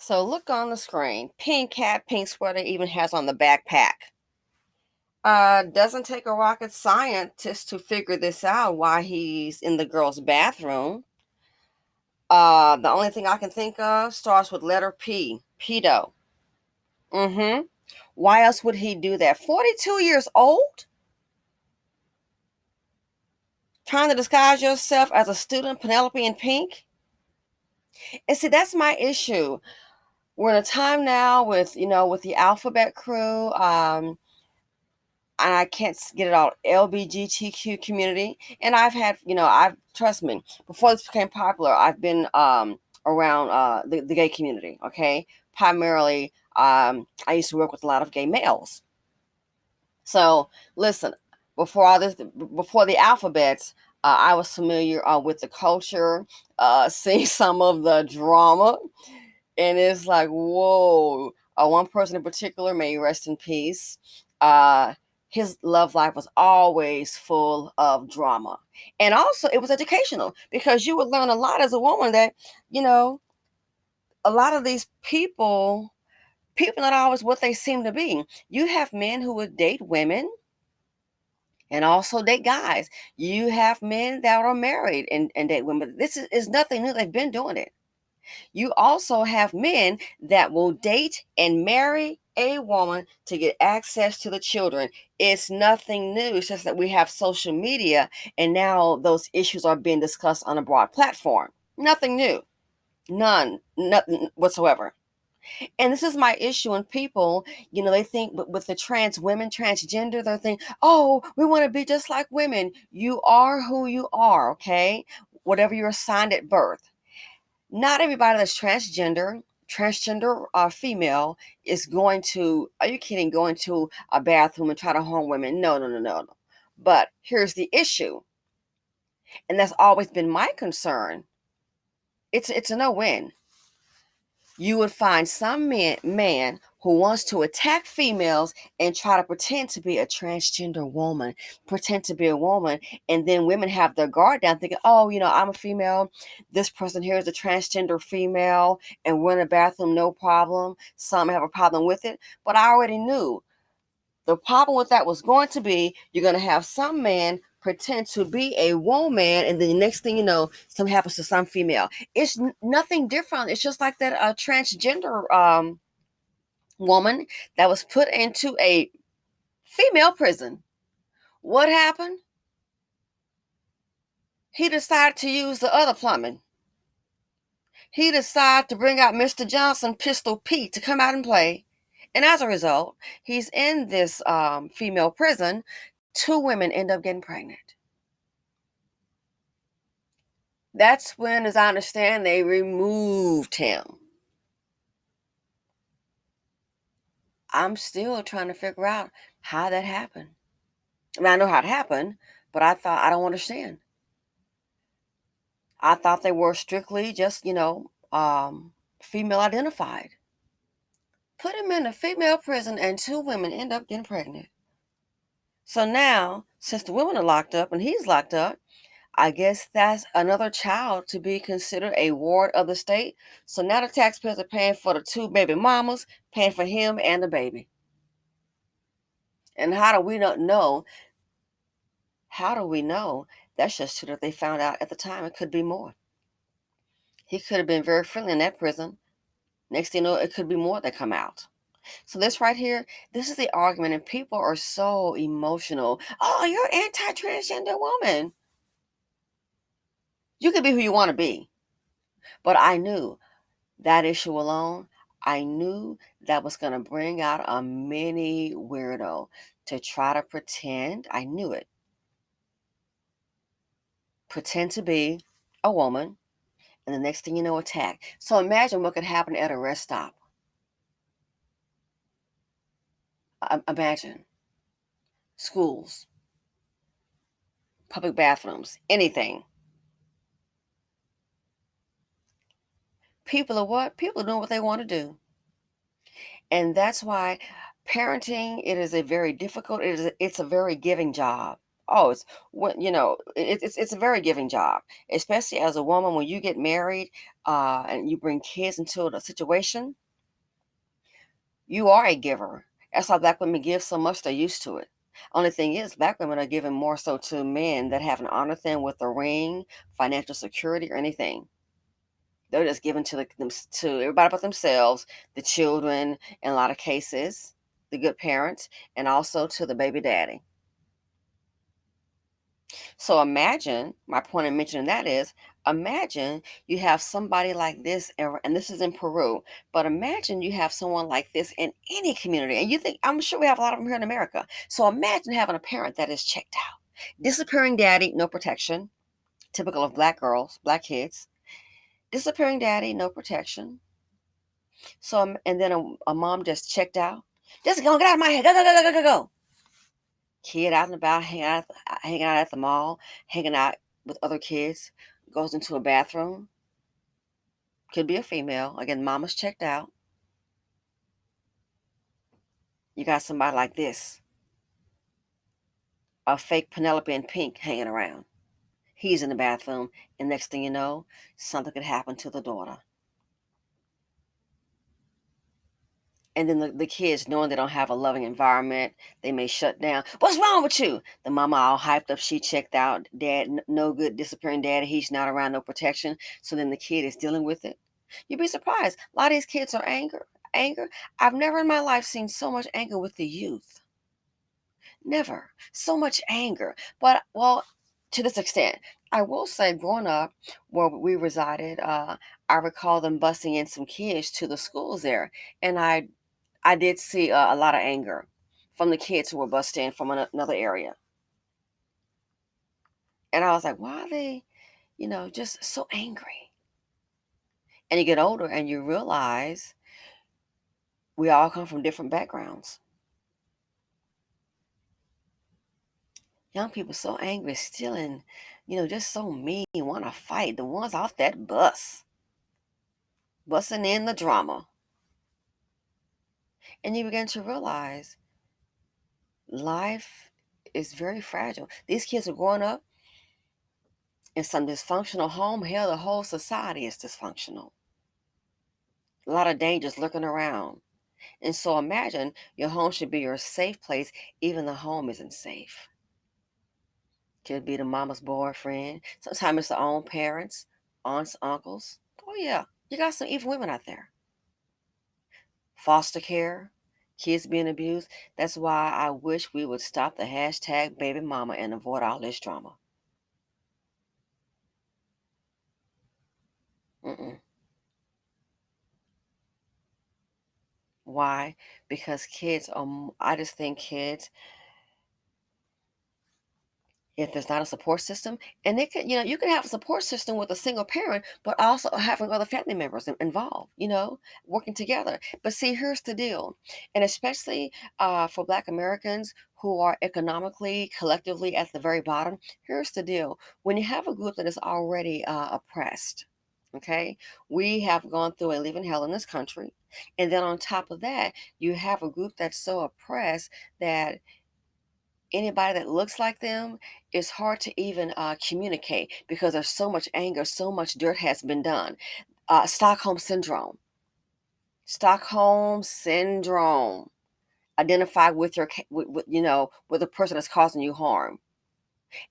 So look on the screen. Pink hat, pink sweater, even has on the backpack. Doesn't take a rocket scientist to figure this out why he's in the girl's bathroom. The only thing I can think of starts with letter P. Pedo. Mm-hmm. Why else would he do that? 42 years old? Trying to disguise yourself as a student, Penelope in pink? And see, that's my issue. We're in a time now with, with the alphabet crew, and I can't get it all, LBGTQ community. And I've had, trust me, before this became popular, I've been around the gay community, okay? Primarily, I used to work with a lot of gay males. So listen, before the alphabets, I was familiar with the culture, seeing some of the drama, and it's like, whoa. One person in particular, may he rest in peace. Uh, his love life was always full of drama, and also it was educational because you would learn a lot as a woman that you know a lot of these people not always what they seem to be. You have men who would date women and also date guys. You have men that are married and date women. This is nothing new. They've been doing it. You also have men that will date and marry a woman to get access to the children. It's nothing new. It's just that we have social media and now those issues are being discussed on a broad platform. Nothing new. None. Nothing whatsoever. And this is my issue when people, they think with the trans women, transgender, they think, oh, we want to be just like women. You are who you are, okay? Whatever you're assigned at birth. Not everybody that's transgender female is going to, are you kidding, go into a bathroom and try to harm women? No, no, no, no, no. But here's the issue, and that's always been my concern. It's a no-win. You would find some man who wants to attack females and try to pretend to be a transgender woman, pretend to be a woman, and then women have their guard down thinking, oh, I'm a female, this person here is a transgender female, and we're in a bathroom, no problem. Some have a problem with it, but I already knew the problem with that was going to be you're going to have some man pretend to be a woman, and then the next thing you know, something happens to some female. It's nothing different. It's just like that transgender woman that was put into a female prison. What happened? He decided to use the other plumbing. He decided to bring out Mr. Johnson, Pistol Pete, to come out and play. And as a result, he's in this female prison. 2 women end up getting pregnant. That's when, as I understand, they removed him. I'm still trying to figure out how that happened. I mean, I know how it happened, but I don't understand. I thought they were strictly just, female identified. Put him in a female prison and 2 women end up getting pregnant. So now, since the women are locked up and he's locked up, I guess that's another child to be considered a ward of the state. So now the taxpayers are paying for the 2 baby mamas, paying for him and the baby. And how do we not know? How do we know? That's just true that they found out at the time. It could be more. He could have been very friendly in that prison. Next thing you know, it could be more that come out. So this right here, this is the argument, and people are so emotional. Oh, you're an anti-transgender woman. You can be who you want to be. But I knew that issue alone, I knew that was going to bring out a mini weirdo to try to pretend. I knew it. Pretend to be a woman, and the next thing you know, attack. So imagine what could happen at a rest stop. Imagine schools, public bathrooms, anything. People are what? People are doing what they want to do. And that's why parenting, it is a very difficult, it's a very giving job. Oh, it's when it's a very giving job, especially as a woman when you get married, and you bring kids into the situation. You are a giver. That's why black women give so much. They're used to it. Only thing is, black women are giving more so to men that haven't honored them with a ring, financial security, or anything. They're just giving to to everybody but themselves, the children, in a lot of cases, the good parents, and also to the baby daddy. So imagine, my point in mentioning that is, imagine you have somebody like this, and this is in Peru, but imagine you have someone like this in any community. And you think, I'm sure we have a lot of them here in America. So imagine having a parent that is checked out. Disappearing daddy, no protection, typical of black girls, black kids. Disappearing daddy, no protection. So, and then a mom just checked out. Just go, get out of my head. Go, go, go, go, go, go, go. Kid out and about, hanging out at the mall, hanging out with other kids, goes into a bathroom. Could be a female. Again, mama's checked out. You got somebody like this, a fake Penelope in pink hanging around. He's in the bathroom, and next thing you know, something could happen to the daughter. And then the kids, knowing they don't have a loving environment, they may shut down. What's wrong with you? The mama all hyped up. She checked out. Dad, no good, disappearing daddy. He's not around, no protection. So then the kid is dealing with it. You'd be surprised. A lot of these kids are anger. Anger. I've never in my life seen so much anger with the youth. Never. So much anger. But, well, to this extent, I will say growing up where we resided, I recall them busing in some kids to the schools there. And I did see a lot of anger from the kids who were bussed in from another area. And I was like, why are they, just so angry? And you get older and you realize we all come from different backgrounds. Young people so angry, stealing, just so mean, want to fight. The ones off that bus, busting in the drama. And you begin to realize life is very fragile. These kids are growing up in some dysfunctional home. Hell, the whole society is dysfunctional. A lot of dangers lurking around. And so imagine your home should be your safe place, even the home isn't safe. Could be the mama's boyfriend. Sometimes it's the own parents, aunts, uncles. Oh yeah, you got some evil women out there. Foster care, kids being abused. That's why I wish we would stop the hashtag baby mama and avoid all this drama. Mm-mm. Why? Because kids are, I just think kids, if there's not a support system, and they could, you can have a support system with a single parent, but also having other family members involved, working together. But see, here's the deal, and especially for Black Americans who are economically, collectively at the very bottom, here's the deal. When you have a group that is already oppressed, okay, we have gone through a living hell in this country. And then on top of that, you have a group that's so oppressed that anybody that looks like them, it's hard to even communicate because there's so much anger, so much dirt has been done. Stockholm syndrome. Stockholm syndrome. Identify with with the person that's causing you harm,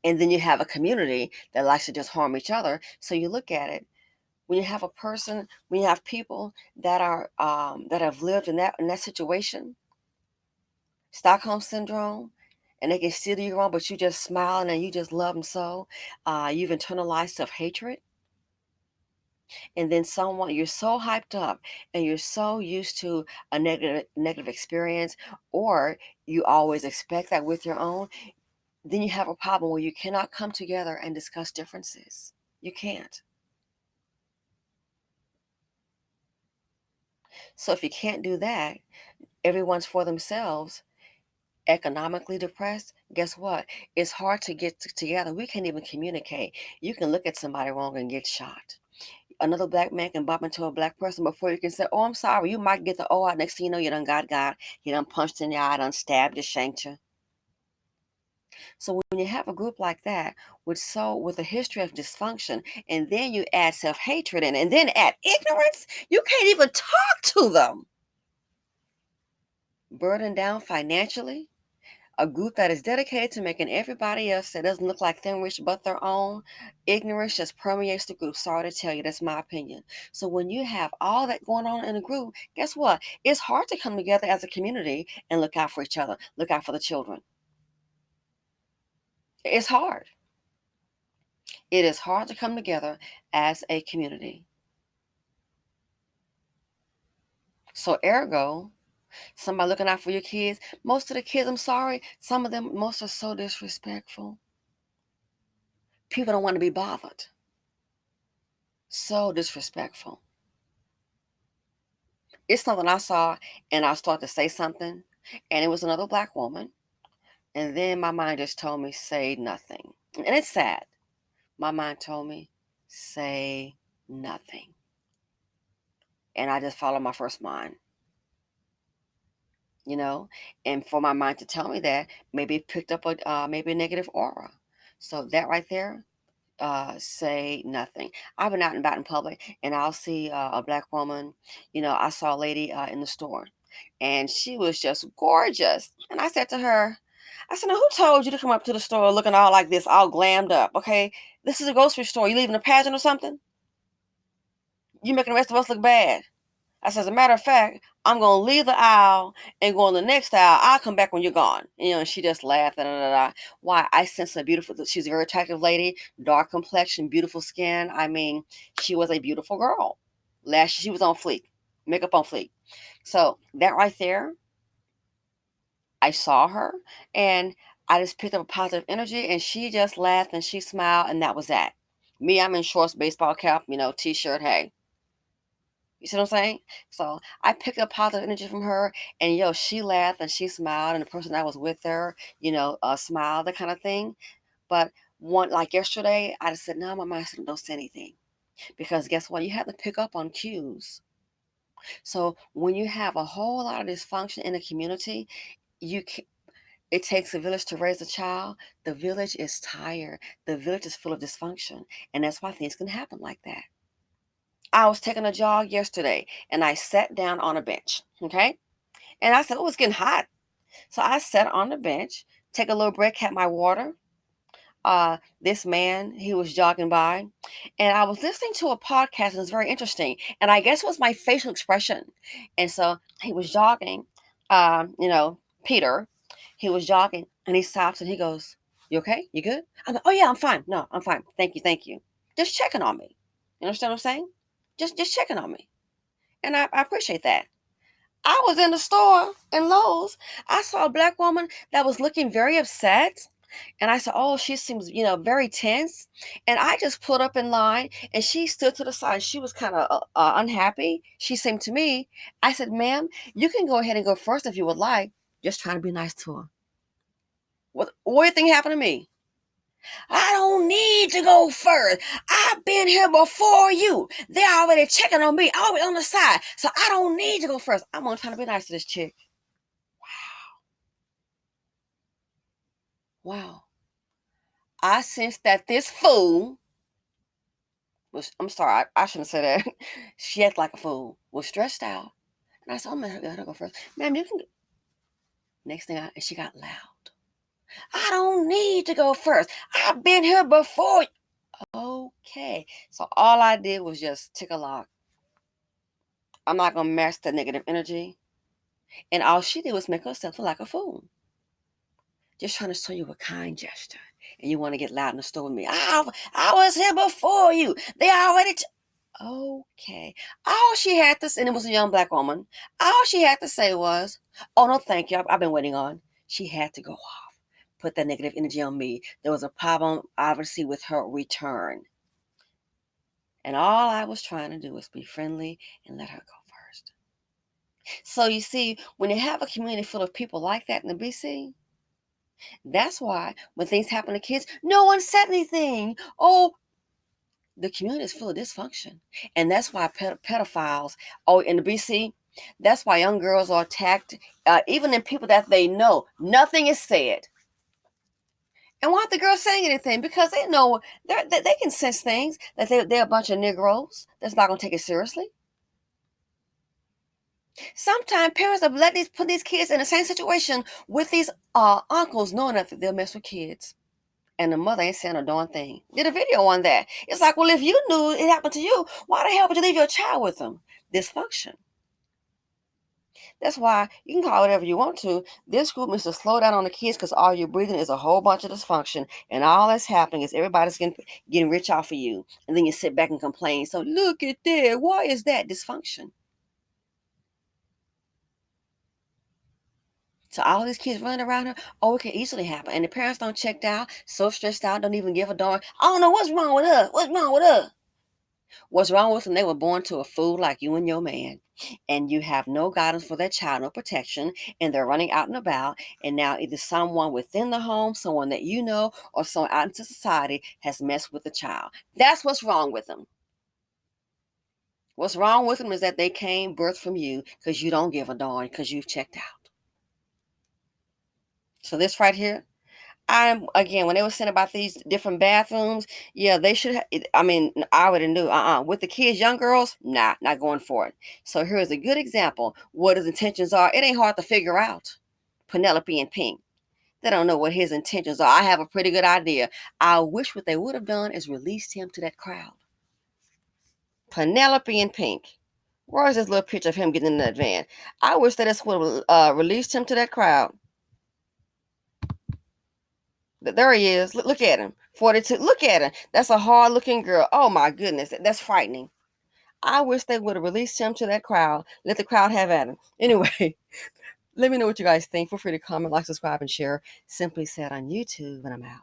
and then you have a community that likes to just harm each other. So you look at it when you have a person, when you have people that are that have lived in that situation, Stockholm syndrome, and they can steer you wrong, but you just smiling and you just love them so. You've internalized self hatred, and then someone you're so hyped up and you're so used to a negative experience, or you always expect that with your own. Then you have a problem where you cannot come together and discuss differences. You can't. So if you can't do that, everyone's for themselves, economically depressed, guess what? It's hard to get together. We can't even communicate. You can look at somebody wrong and get shot. Another black man can bump into a black person before you can say, oh, I'm sorry. You might get the oh out. Next thing you know, you done got. You done punched in your eye, done stabbed you, shanked you. So when you have a group like that with a history of dysfunction, and then you add self-hatred in, and then add ignorance, you can't even talk to them. Burdened down financially, a group that is dedicated to making everybody else that doesn't look like them rich but their own. Ignorance just permeates the group. Sorry to tell you, that's my opinion. So when you have all that going on in a group, guess what? It's hard to come together as a community and look out for each other, look out for the children. It's hard. It is hard to come together as a community. So ergo, somebody looking out for your kids. Most of the kids, I'm sorry, some of them, most are so disrespectful. People don't want to be bothered. So disrespectful. It's something I saw, and I started to say something, and it was another black woman. And then my mind just told me, say nothing. And it's sad. My mind told me, say nothing. And I just followed my first mind, you know? And for my mind to tell me that, maybe it picked up maybe a negative aura. So that right there, say nothing. I've been out and about in public, and I'll see a black woman. I saw a lady in the store, and she was just gorgeous. And I said to her, I said, "Now, who told you to come up to the store looking all like this, all glammed up? Okay, this is a grocery store. You leaving a pageant or something? You making the rest of us look bad." I said, as a matter of fact, I'm going to leave the aisle and go on the next aisle. I'll come back when you're gone. And she just laughed. Da, da, da, da. Why? I sense a beautiful, she's a very attractive lady, dark complexion, beautiful skin. I mean, she was a beautiful girl. Last year, she was on fleek, makeup on fleek. So that right there, I saw her, and I just picked up a positive energy, and she just laughed and she smiled, and that was that. Me, I'm in shorts, baseball cap, t-shirt, hey. You see what I'm saying? So I picked up positive energy from her, and she laughed and she smiled, and the person that was with her, smiled, that kind of thing. But one, like yesterday, I just said, no, my mind said, don't say anything, because guess what? You have to pick up on cues. So when you have a whole lot of dysfunction in a community, you can, it takes a village to raise a child. The village is tired. The village is full of dysfunction, and that's why things can happen like that. I was taking a jog yesterday, and I sat down on a bench. Okay. And I said, oh, it's getting hot. So I sat on the bench, take a little break, had my water. This man, he was jogging by, and I was listening to a podcast, and it was very interesting. And I guess it was my facial expression. And so he was jogging, Peter, he was jogging, and he stops and he goes, you okay? You good? I'm like, oh yeah, I'm fine. No, I'm fine. Thank you. Thank you. Just checking on me. You understand what I'm saying? Just checking on me. And I appreciate that. I was in the store in Lowe's. I saw a black woman that was looking very upset. And I said, oh, she seems, very tense. And I just pulled up in line, and she stood to the side. She was kind of unhappy. She seemed to me. I said, ma'am, you can go ahead and go first if you would like. Just trying to be nice to her. What do you think happened to me? I don't need to go first. I've been here before you. They're already checking on me. I'll be on the side. So I don't need to go first. I'm going to try to be nice to this chick. Wow. I sense that this fool was, I'm sorry, I shouldn't say that. She acted like a fool, was stressed out. And I said, oh, man, let her go first. Ma'am, you can go. Next thing, she got loud. I don't need to go first. I've been here before. Okay. So all I did was just tick a lock. I'm not going to match the negative energy. And all she did was make herself look like a fool. Just trying to show you a kind gesture. And you want to get loud in the store with me. I was here before you. They already... Okay. All she had to say, and it was a young black woman, all she had to say was, oh, no, thank you. I've been waiting on. She had to go off. Put that negative energy on me. There was a problem, obviously, with her return. And all I was trying to do was be friendly and let her go first. So you see, when you have a community full of people like that in the BC, that's why when things happen to kids, no one said anything. Oh, the community is full of dysfunction. And that's why pedophiles, in the BC, that's why young girls are attacked, even in people that they know. Nothing is said. And why aren't the girls saying anything? Because they know they can sense things, that they're a bunch of Negroes that's not going to take it seriously. Sometimes parents have put these kids in the same situation with these uncles, knowing that they'll mess with kids. And the mother ain't saying a darn thing. Did a video on that. It's like, well, if you knew it happened to you, why the hell would you leave your child with them? Dysfunction. That's why you can call it whatever you want to. This group needs to slow down on the kids, because all you're breathing is a whole bunch of dysfunction. And all that's happening is everybody's getting rich off of you. And then you sit back and complain. So look at that. Why is that dysfunction? So all these kids running around here, oh, it can easily happen. And the parents don't check out, so stressed out, don't even give a darn. I don't know what's wrong with her. What's wrong with her? What's wrong with them? They were born to a fool like you and your man. And you have no guidance for that child, no protection, and they're running out and about. And now either someone within the home, someone that you know, or someone out into society has messed with the child. That's what's wrong with them. What's wrong with them is that they came birth from you, because you don't give a darn, because you've checked out. So this right here, again, when they were saying about these different bathrooms, yeah, they should. I would have knew. With the kids, young girls, nah, not going for it. So here's a good example. What his intentions are. It ain't hard to figure out. Penelope and Pink. They don't know what his intentions are. I have a pretty good idea. I wish what they would have done is released him to that crowd. Penelope and Pink. Where's this little picture of him getting in that van? I wish that this would have released him to that crowd. There he is. Look at him. 42. Look at him. That's a hard looking girl. Oh my goodness. That's frightening. I wish they would have released him to that crowd. Let the crowd have at him. Anyway, let me know what you guys think. Feel free to comment, like, subscribe, and share. Simply Said on YouTube, and I'm out.